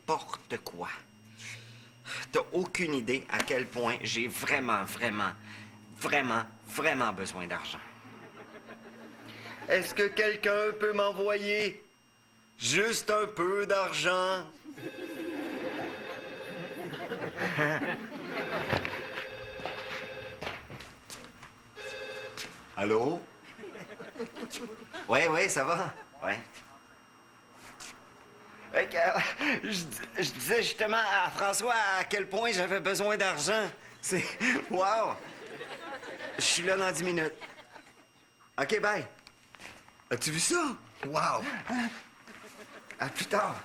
n'importe quoi. T'as aucune idée à quel point j'ai vraiment besoin d'argent. Est-ce que quelqu'un peut m'envoyer juste un peu d'argent? Allô? Ouais, ça va? Ouais. Je disais justement à François à quel point j'avais besoin d'argent. C'est... Wow! Je suis là dans 10 minutes. OK, bye. As-tu vu ça? Wow! À plus tard.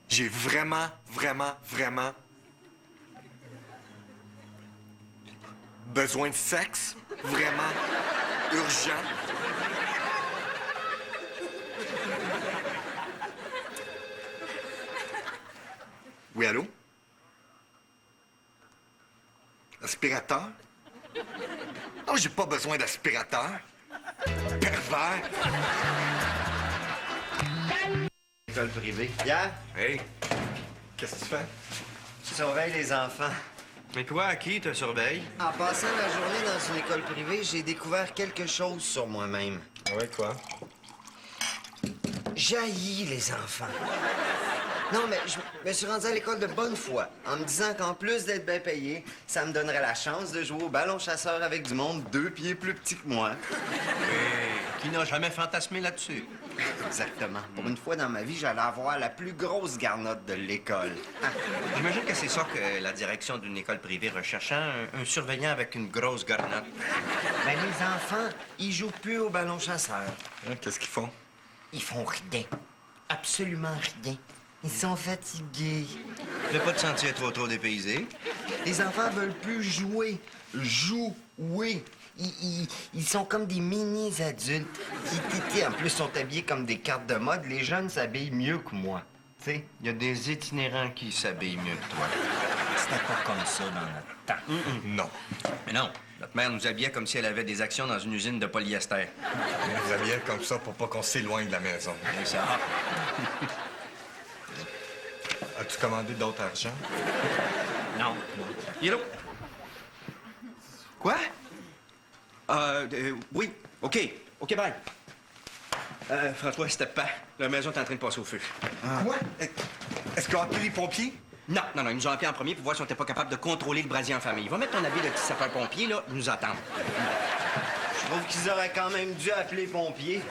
J'ai vraiment besoin de sexe. Vraiment urgent. Oui, allô? Aspirateur? Non, j'ai pas besoin d'aspirateur. Pervers. École privée. Pierre, Hey, qu'est-ce que tu fais? tu surveilles les enfants. Mais toi, à qui te surveille? En passant la journée dans une école privée, j'ai découvert quelque chose sur moi-même. Oui, quoi? J'haïs les enfants. Non, mais je me suis rendu à l'école de bonne foi, en me disant qu'en plus d'être bien payé, ça me donnerait la chance de jouer au ballon chasseur avec du monde 2 pieds plus petit que moi. Qui n'a jamais fantasmé là-dessus? Exactement. Pour une fois dans ma vie, j'allais avoir la plus grosse garnotte de l'école. J'imagine que c'est ça que la direction d'une école privée recherchant, un surveillant avec une grosse garnotte. Mais les enfants, ils jouent plus au ballon chasseur. Hein, qu'est-ce qu'ils font? Ils font rien. Absolument rien. Ils sont fatigués. Tu veux pas te sentir trop dépaysé? Les enfants veulent plus jouer. Jouer. Ils sont comme des mini-adultes qui, en plus, sont habillés comme des cartes de mode. Les jeunes s'habillent mieux que moi. Tu sais, Il y a des itinérants qui s'habillent mieux que toi. c'était pas comme ça dans notre temps. Non. Mais non, notre mère nous habillait comme si elle avait des actions dans une usine de polyester. On les habillait comme ça pour pas qu'on s'éloigne de la maison. C'est ça. As-tu commandé d'autres argent? Non. Hello? Quoi? Oui. OK, bye. François, c'était pas. La maison est en train de passer au feu. Quoi? Est-ce qu'on a appelé les pompiers? Non, ils nous ont appelés en premier pour voir si on était pas capable de contrôler le brasier en famille. Va mettre ton habit de petit sapeur-pompier, là, ils nous attendent. Je trouve qu'ils auraient quand même dû appeler les pompiers.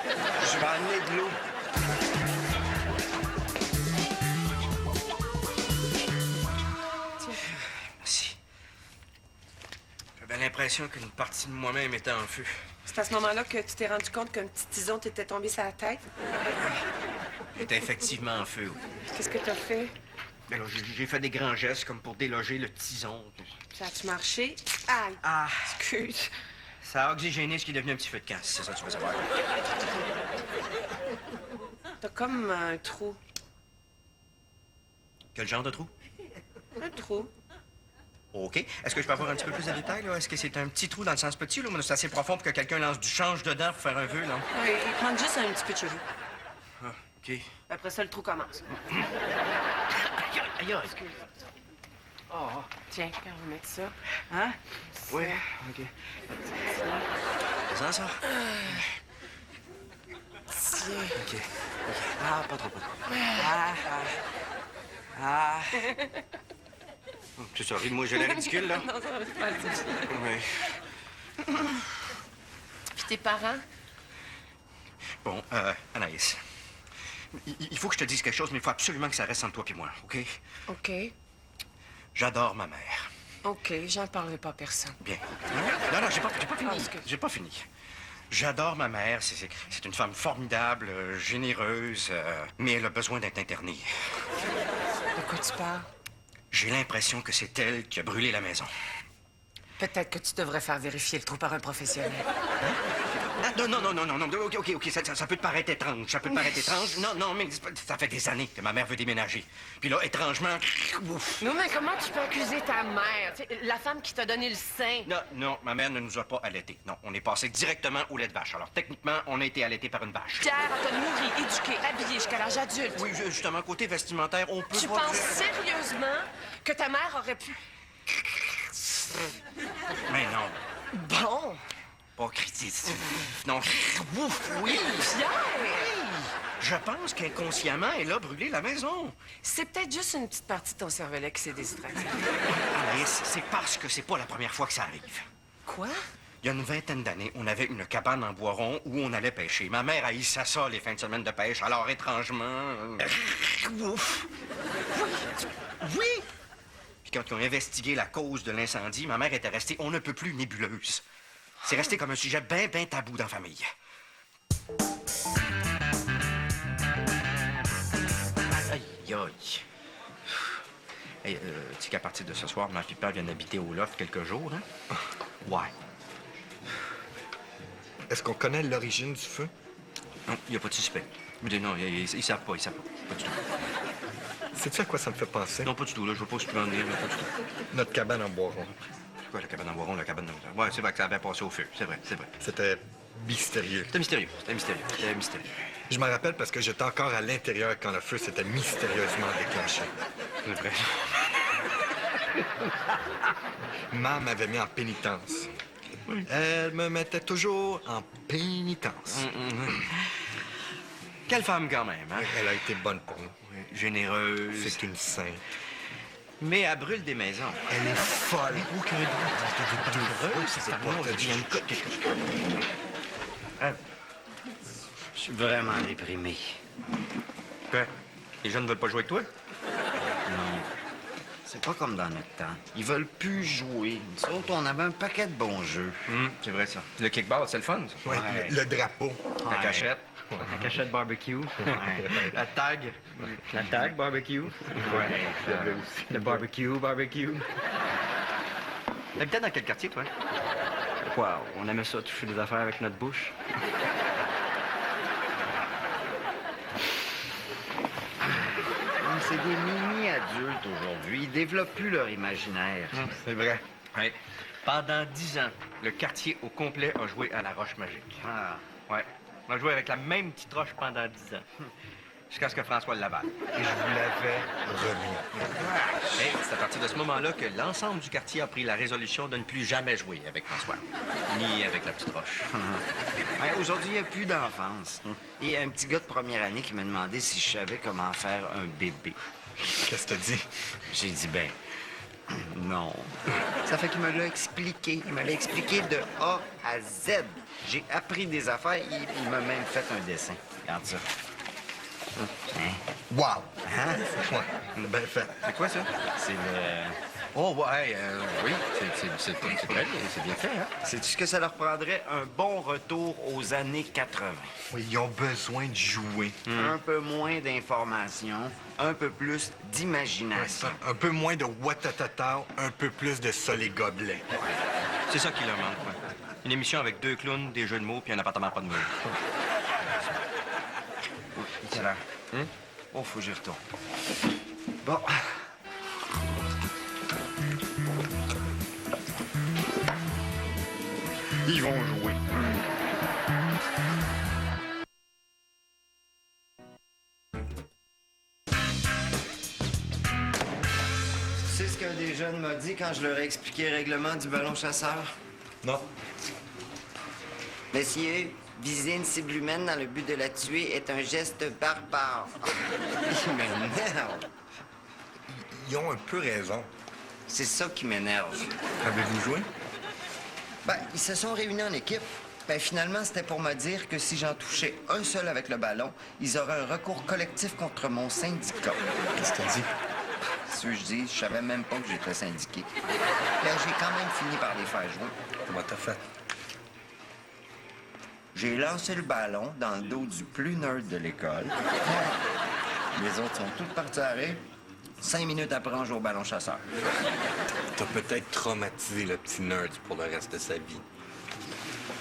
Je vais amener de l'eau. Merci. J'avais l'impression qu'une partie de moi-même était en feu. C'est à ce moment-là que tu t'es rendu compte qu'un petit tison t'était tombé sur la tête? J'étais effectivement en feu. Qu'est-ce que t'as fait? Ben là, j'ai fait des grands gestes comme pour déloger le tison. Ça a-tu marché? Aïe! Ah, Excuse. ça a oxygéné ce qui est devenu un petit feu de camp, si c'est ça que tu veux savoir. T'as comme un trou. Quel genre de trou? Un trou. OK. Est-ce que je peux avoir un petit peu plus de détails, là? Est-ce que c'est un petit trou dans le sens petit, là, ou c'est assez profond pour que quelqu'un lance du change dedans pour faire un vœu, là? Oui, il manque juste un petit peu de cheveux. Ah, OK. Après ça, le trou commence. Aïe, Excuse. Oh. Tiens, on va mettre ça. Hein? Oui, OK. C'est ça? Tiens. OK. Ah, pas trop. Ah. Oh, c'est ça, moi, j'ai l'air ridicule, là? Non, ça va pas le dire. Oui. Puis tes parents? Bon, Anaïs, il faut que je te dise quelque chose, mais il faut absolument que ça reste entre toi et moi, OK? OK. J'adore ma mère. OK, j'en parlerai pas à personne. Bien. Non, j'ai pas fini. Ah, excuse. J'ai pas fini. J'adore ma mère. C'est une femme formidable, généreuse, mais elle a besoin d'être internée. De quoi tu parles? J'ai l'impression que c'est elle qui a brûlé la maison. Peut-être que tu devrais faire vérifier le trou par un professionnel. Ah, non. OK. Ça peut te paraître étrange. Ça peut te paraître étrange. Non, mais ça fait des années que ma mère veut déménager. Puis là, étrangement... Ouf. Non, mais comment tu peux accuser ta mère? Tu sais, la femme qui t'a donné le sein. Non, ma mère ne nous a pas allaités. Non, on est passé directement au lait de vache. Alors, techniquement, on a été allaités par une vache. Pierre a t'a nourri, éduqué, habillé jusqu'à l'âge adulte. Oui, justement, côté vestimentaire, on peut Tu pas penses dire- sérieusement que ta mère aurait pu... Mais non, Bon, pas critique. Non, ouf, oui. Pierre! Je pense qu'inconsciemment, elle a brûlé la maison. C'est peut-être juste une petite partie de ton cervelet qui s'est distraite. Alice, c'est parce que c'est pas la première fois que ça arrive. Quoi? Il y a une vingtaine d'années, on avait une cabane en bois rond où on allait pêcher. Ma mère haïssait ça, les fins de semaine de pêche. Alors, étrangement... Ouf! Oui! Puis quand ils ont investigué la cause de l'incendie, ma mère était restée on ne peut plus nébuleuse. C'est resté comme un sujet bien tabou dans la famille. Aïe, aïe. Hey, tu sais qu'à partir de ce soir, ma fille père vient d'habiter au loft quelques jours, hein? Ouais. Est-ce qu'on connaît l'origine du feu? Non, il n'y a pas de suspect. Non, ils savent pas. Pas du tout. Sais-tu à quoi ça me fait penser? Non, pas du tout, là. Je veux pas supplémenter, là, pas du tout. Notre cabane en bois rond. C'est quoi, la cabane en bois rond, la cabane en... Ouais, c'est vrai que ça avait passé au feu. C'est vrai. C'était mystérieux. C'était mystérieux. Je m'en rappelle parce que j'étais encore à l'intérieur quand le feu s'était mystérieusement déclenché. C'est vrai. Maman m'avait mis en pénitence. Elle me mettait toujours en pénitence. Quelle femme, quand même, hein? Elle a été bonne pour nous. Généreuse. C'est une sainte. Mais elle brûle des maisons. Elle est folle. C'est Je suis vraiment déprimé. Quoi? Les jeunes ne veulent pas jouer avec toi? Non. C'est pas comme dans notre temps. Ils veulent plus jouer. Nous autres, on avait un paquet de bons jeux. C'est vrai, ça. Le kickball, c'est le fun, ça. Ouais, Ouais. le drapeau. La cachette. La cachette barbecue. La tag. La tag barbecue. Ouais. Le barbecue. T'habitais dans quel quartier, toi? Quoi, on aimait ça, toucher des affaires avec notre bouche. C'est des mini-adultes aujourd'hui. Ils développent plus leur imaginaire. C'est vrai. Ouais. Pendant 10 ans, le quartier au complet a joué à la roche magique. Ah. Ouais. On a joué avec la même petite roche pendant 10 ans. Jusqu'à ce que François l'avale. Et je vous l'avais remis. Et c'est à partir de ce moment-là que l'ensemble du quartier a pris la résolution de ne plus jamais jouer avec François. Ni avec la petite roche. Ouais, aujourd'hui, il n'y a plus d'enfance. Et il y a un petit gars de première année qui m'a demandé si je savais comment faire un bébé. Qu'est-ce que t'as dit? J'ai dit, ben, non. Ça fait qu'il me l'a expliqué. Il me l'a expliqué de A à Z. J'ai appris des affaires. Il m'a même fait un dessin. Regarde ça. Hein? Wow! Hein? Ouais, bien fait. C'est quoi, ça? C'est le... Oh, ouais, oui. C'est très bien. C'est bien fait, hein? Sais-tu ce que ça leur prendrait? Un bon retour aux années 80. Oui, ils ont besoin de jouer. Un peu moins d'informations, un peu plus d'imagination. Un peu moins de watatata, un peu plus de sol et gobelet. C'est ça qui leur manque, quoi. Une émission avec 2 clowns, des jeux de mots, puis un appartement pas de mur. C'est là. Oh, faut que j'y retourne. Bon. Ils vont jouer. Tu sais ce qu'un des jeunes m'a dit quand je leur ai expliqué le règlement du ballon chasseur? Non. Messieurs, viser une cible humaine dans le but de la tuer est un geste barbare. Il m'énerve. Ils ont un peu raison. C'est ça qui m'énerve. Avez-vous joué? Ben, ils se sont réunis en équipe. Ben, finalement, c'était pour me dire que si j'en touchais un seul avec le ballon, ils auraient un recours collectif contre mon syndicat. Qu'est-ce que t'as dit? Ce que je dis, je savais même pas que j'étais syndiqué. Ben, j'ai quand même fini par les faire jouer. Comment t'as fait? J'ai lancé le ballon dans le dos du plus nerd de l'école. Les autres sont toutes partis à rire. 5 minutes après, on joue au ballon chasseur. T'as peut-être traumatisé le petit nerd pour le reste de sa vie.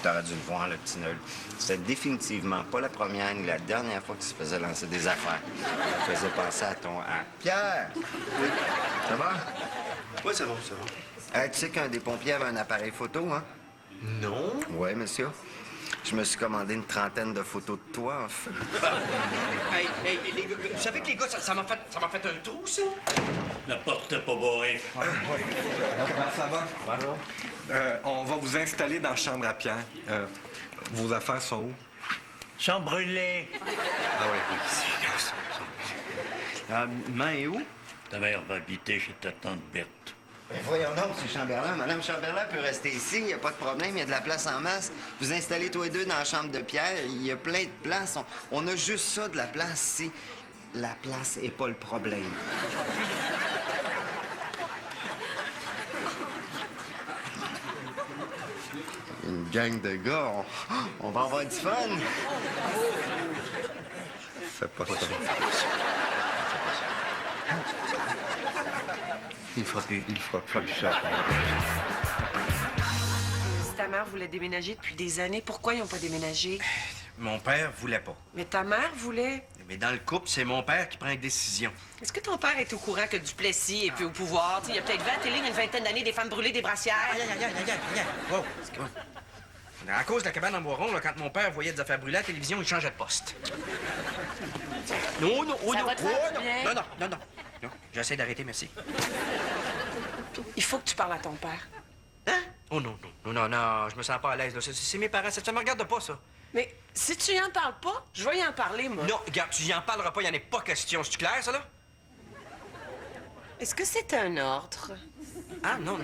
T'aurais dû le voir, le petit nœud. C'était définitivement pas la première ni la dernière fois qu'il se faisait lancer des affaires. Il faisait penser à ton... Pierre! Oui. Ça va? Oui, c'est bon, c'est bon. Tu sais qu'un des pompiers avait un appareil photo, hein? Non? Oui, monsieur. Je me suis commandé une trentaine de photos de toi, en fait. Hey, les gars, vous savez que les gars, ça m'a fait un trou, ça? La porte n'est pas barrée. Comment ça va? Bonjour. On va vous installer dans la chambre à Pierre. Vos affaires sont où? Sans brûler. Ah oui, Maman est où? Ta mère va habiter chez ta tante Berthe. Ben voyons donc, c'est Chamberlain. Madame Chamberlain peut rester ici, il n'y a pas de problème, il y a de la place en masse. Vous installez tous les deux dans la chambre de Pierre, il y a plein de place. On a juste ça de la place ici. La place est pas le problème. Une gang de gars, on va avoir du fun. Fais pas ça. Il fera plus ça. Si ta mère voulait déménager depuis des années, pourquoi ils n'ont pas déménagé? Mon père voulait pas. Mais ta mère voulait. Mais dans le couple, c'est mon père qui prend une décision. Est-ce que ton père est au courant que Duplessis est plus au pouvoir? Tu sais, il a peut-être vu à la télé il y a une vingtaine d'années des femmes brûlées des brassières. Aïe. Wow. À cause de la cabane en bois rond, là, quand mon père voyait des affaires brûlées à la télévision, il changeait de poste. Non, Ça va te faire du bien. Non. J'essaie d'arrêter, merci. Il faut que tu parles à ton père. Hein? Oh non, je me sens pas à l'aise. Là. C'est mes parents, ça me regarde pas, ça. Mais si tu y en parles pas, je vais y en parler, moi. Non, regarde, tu y en parleras pas, il en est pas question. C'est-tu clair, ça, là? Est-ce que c'est un ordre? Ah, non.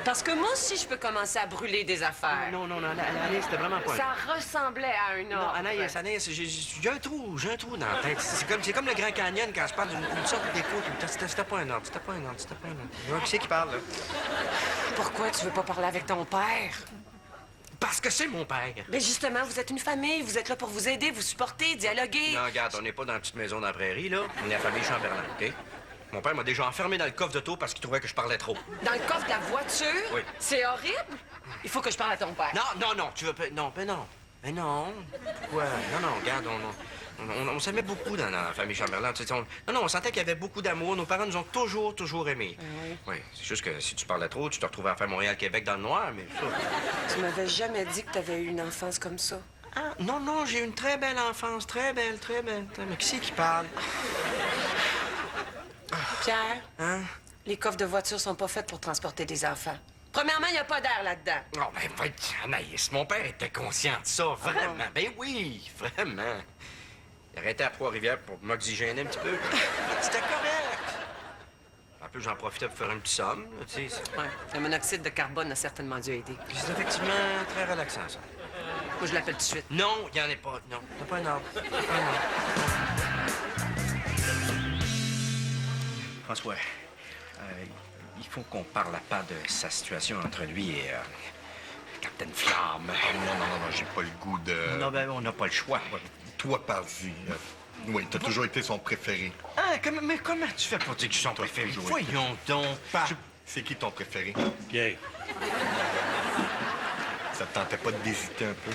Parce que moi aussi, je peux commencer à brûler des affaires. Non, Anaïs, c'était vraiment pas... Ça ressemblait à un Non, ordre. Anaïs, j'ai un trou dans la tête. C'est comme le Grand Canyon quand je parle d'une sorte de défaut. C'était pas un ordre. Qui c'est qui parle, là? Pourquoi tu veux pas parler avec ton père? Parce que c'est mon père. Mais justement, vous êtes une famille, vous êtes là pour vous aider, vous supporter, dialoguer. Non, regarde, on n'est pas dans la petite maison dans la prairie, là. On est la famille Chamberlain, OK? Mon père m'a déjà enfermé dans le coffre d'auto parce qu'il trouvait que je parlais trop. Dans le coffre de la voiture? Oui. C'est horrible. Il faut que je parle à ton père. Non, tu veux pas... Non, ben non. Pourquoi? Non, regarde, on s'aimait beaucoup dans la famille Chamberlain. Tu sais, on sentait qu'il y avait beaucoup d'amour. Nos parents nous ont toujours aimés. Oui. Oui, c'est juste que si tu parlais trop, tu te retrouvais à faire Montréal-Québec dans le noir, mais ça... Tu m'avais jamais dit que tu avais eu une enfance comme ça. Ah, non, j'ai eu une très belle enfance. Très belle. Mais qui c'est qui parle? Pierre, Hein? les coffres de voiture sont pas faits pour transporter des enfants. Premièrement, il n'y a pas d'air là-dedans. Oh, ben, Anaïs, mon père était conscient de ça, vraiment. Ben oui, vraiment. Il arrêtait à Trois-Rivières pour m'oxygéner un petit peu. C'était correct. En plus, j'en profitais pour faire une petite somme, là, tu sais. Ouais, le monoxyde de carbone a certainement dû aider. Puis c'est effectivement très relaxant, ça. Moi, je l'appelle tout de suite. Non, il n'y en a pas. Non, t'as pas un ordre. François, il faut qu'on parle à part de sa situation entre lui et Captain Flamme. Non, j'ai pas le goût de... Non, ben, on n'a pas le choix. Toi, par-y. Oui, t'as toujours été son préféré. Ah, mais comment tu fais pour dire que je suis son préféré? toujours Voyons donc. C'est qui ton préféré? Pierre, Ça te tentait pas d'hésiter un peu?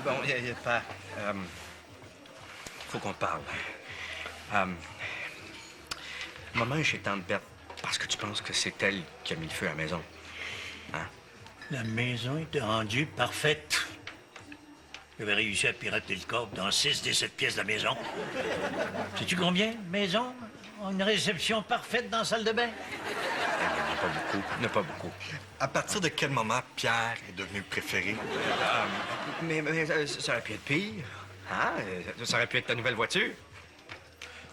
Bon, pas... faut qu'on parle. Maman est chez Tante Berthe parce que tu penses que c'est elle qui a mis le feu à la maison. Hein? la maison était rendue parfaite. J'avais réussi à pirater le coffre dans 6 des 7 pièces de la maison. Sais-tu combien de maisons ont une réception parfaite dans la salle de bain? Il n'y en a pas beaucoup. À partir de quel moment Pierre est devenu le préféré? Mais ça aurait pu être pire. Hein? Ça aurait pu être ta nouvelle voiture.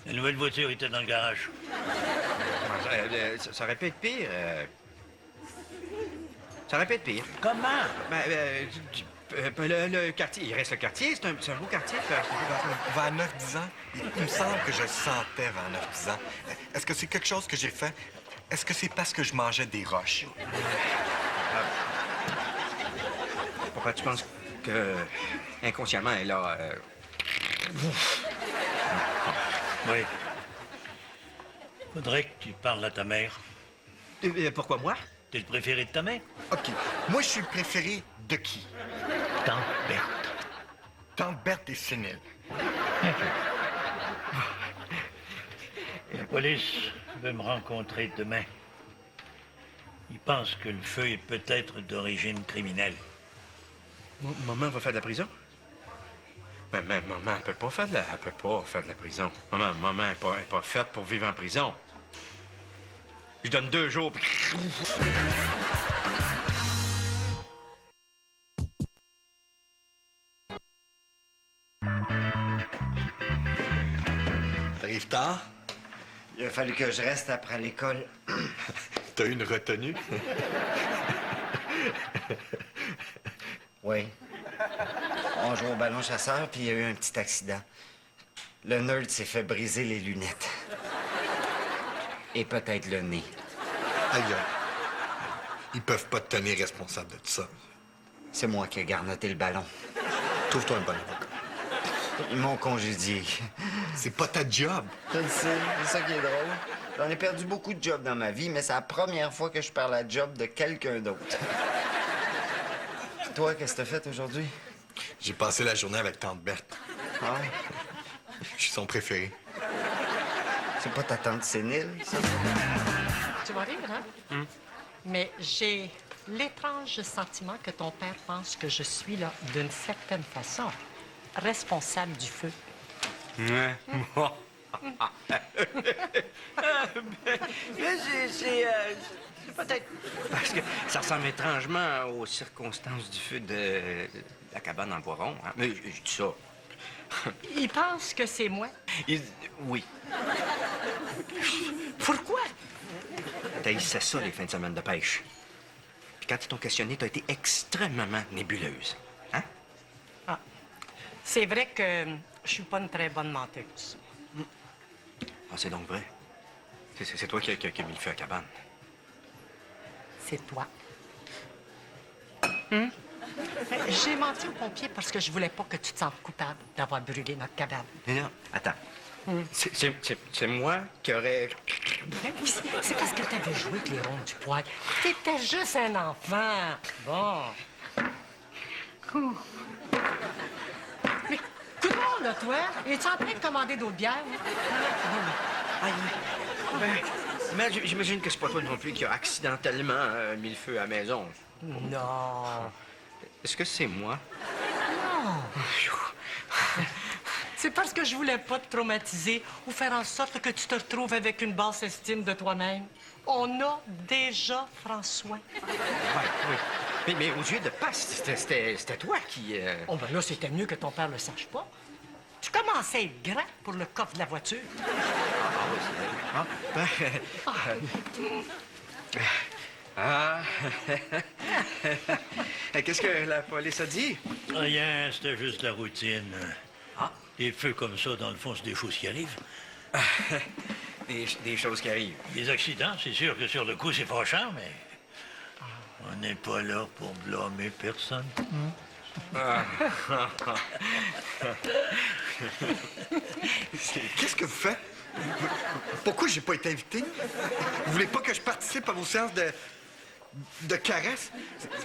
La nouvelle voiture était dans le garage. Ça aurait pu être pire. Ça aurait pu être pire. Comment? Le quartier, il reste le quartier, c'est un beau quartier. Vers 9-10 ans, il me semble que je le sentais vers 9-10 ans. Est-ce que c'est quelque chose que j'ai fait? Est-ce que c'est parce que je mangeais des roches? Pourquoi tu penses que inconsciemment elle a... Oui. Faudrait que tu parles à ta mère. Pourquoi moi? T'es le préféré de ta mère? OK. Moi, je suis le préféré de qui? Tante Berthe. Tante Berthe est sénile. La police veut me rencontrer demain. Ils pensent que le feu est peut-être d'origine criminelle. Maman va faire de la prison? Mais maman, elle peut pas faire de la prison. Maman est pas faite pour vivre en prison. Je donne 2 jours. T'arrives tard? Il a fallu que je reste après l'école. T'as eu une retenue? Oui. On joue au ballon chasseur, puis il y a eu un petit accident. Le nerd s'est fait briser les lunettes. Et peut-être le nez. Aïe, aïe. Ils peuvent pas te tenir responsable de tout ça. C'est moi qui ai garnoté le ballon. Trouve-toi un bon avocat. Ils m'ont congédié. C'est pas ta job. Je le sais, c'est ça qui est drôle. J'en ai perdu beaucoup de jobs dans ma vie, mais c'est la première fois que je perds la job de quelqu'un d'autre. Toi, qu'est-ce que t'as fait aujourd'hui? J'ai passé la journée avec tante Berthe. Ah, Je suis son préféré. c'est pas ta tante sénile, ça? Tu vas rire, hein? Mais j'ai l'étrange sentiment que ton père pense que je suis, là, d'une certaine façon, responsable du feu. Mais c'est peut-être parce que ça ressemble étrangement aux circonstances du feu de la cabane en bois rond. Hein? Mais je dis ça. Il pense que c'est moi. Oui. Pourquoi? T'haïssais ça, les fins de semaine de pêche. Puis quand ils t'ont questionné, t'as été extrêmement nébuleuse. Hein? Ah, c'est vrai que je suis pas une très bonne menteuse. Ah, c'est donc vrai. C'est toi qui as mis le feu à la cabane. C'est toi. J'ai menti aux pompiers parce que je voulais pas que tu te sentes coupable d'avoir brûlé notre cabane. Non, attends. C'est moi qui aurais... Ben oui, c'est parce que t'avais joué avec les rondes du poil. T'étais juste un enfant. Bon. Mais, coudonc, là, toi? Es-tu en train de commander d'autres bières? Aïe, mais j'imagine que c'est pas toi non plus qui a accidentellement mis le feu à la maison. Non. Est-ce que c'est moi? C'est parce que je voulais pas te traumatiser ou faire en sorte que tu te retrouves avec une basse estime de toi-même. On a déjà François. Oui. Mais aux yeux de passe, c'était toi qui... Oh, ben là, c'était mieux que ton père le sache pas. Tu commençais à être grand pour le coffre de la voiture. Qu'est-ce que la police a dit? Rien, c'était juste la routine. Des feux comme ça, dans le fond, c'est des choses qui arrivent. Des choses qui arrivent. Des accidents, c'est sûr que sur le coup, c'est fâchant, mais on n'est pas là pour blâmer personne. Qu'est-ce que vous faites? Pourquoi j'ai pas été invité? Vous voulez pas que je participe à vos séances de caresses?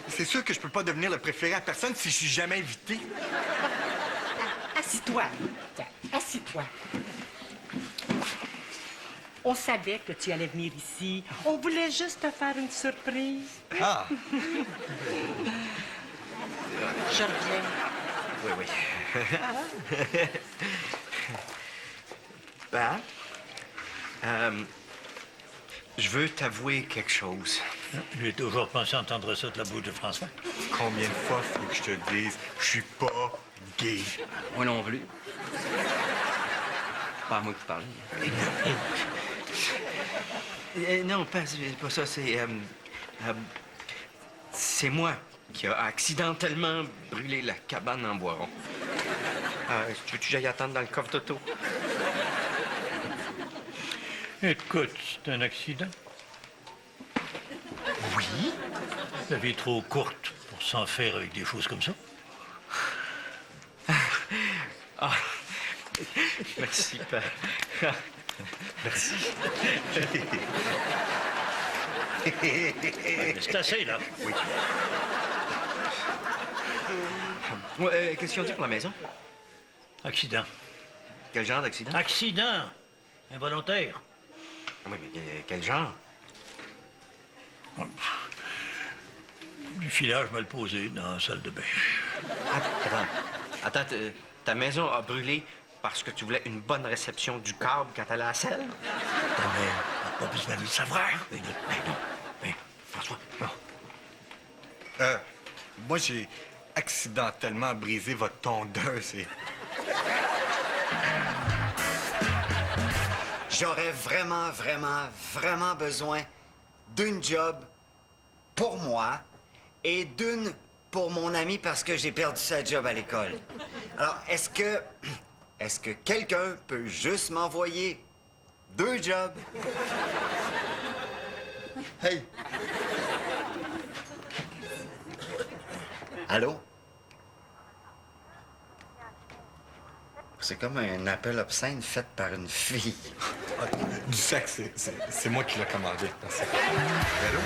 C'est sûr que je peux pas devenir le préféré à personne si je suis jamais invité. Assis-toi. Tiens, assis-toi. On savait que tu allais venir ici. On voulait juste te faire une surprise. Ah! Je reviens. Oui. Ben, je veux t'avouer quelque chose. J'ai toujours pensé entendre ça de la bouche de François. Combien de fois faut que je te dise, je suis pas gay? Moi non plus. Pas à moi que vous parlez. Non, pas ça, c'est moi qui a accidentellement brûlé la cabane en bois rond. Tu veux que j'aille attendre dans le coffre d'auto? Écoute, c'est un accident. Oui? La vie est trop courte pour s'en faire avec des choses comme ça. Merci, père. Merci. C'est assez, là. Ouais, qu'est-ce qu'ils ont dit pour la maison? Accident. Quel genre d'accident? Accident! Involontaire. Oui, mais quel genre? Du filage mal posé dans la salle de bain. Attends, ta maison a brûlé parce que tu voulais une bonne réception du câble quand elle a la selle? Ta mère n'a pas besoin de le savoir. Mais non. Mais, François, non. Moi, j'ai accidentellement brisé votre tondeuse et... J'aurais vraiment besoin d'une job pour moi et d'une pour mon ami parce que j'ai perdu sa job à l'école. Alors, est-ce que quelqu'un peut juste m'envoyer 2 jobs? Hey! Allô? C'est comme un appel obscène fait par une fille. Du sexe, c'est moi qui l'ai commandé. Merci. Allô?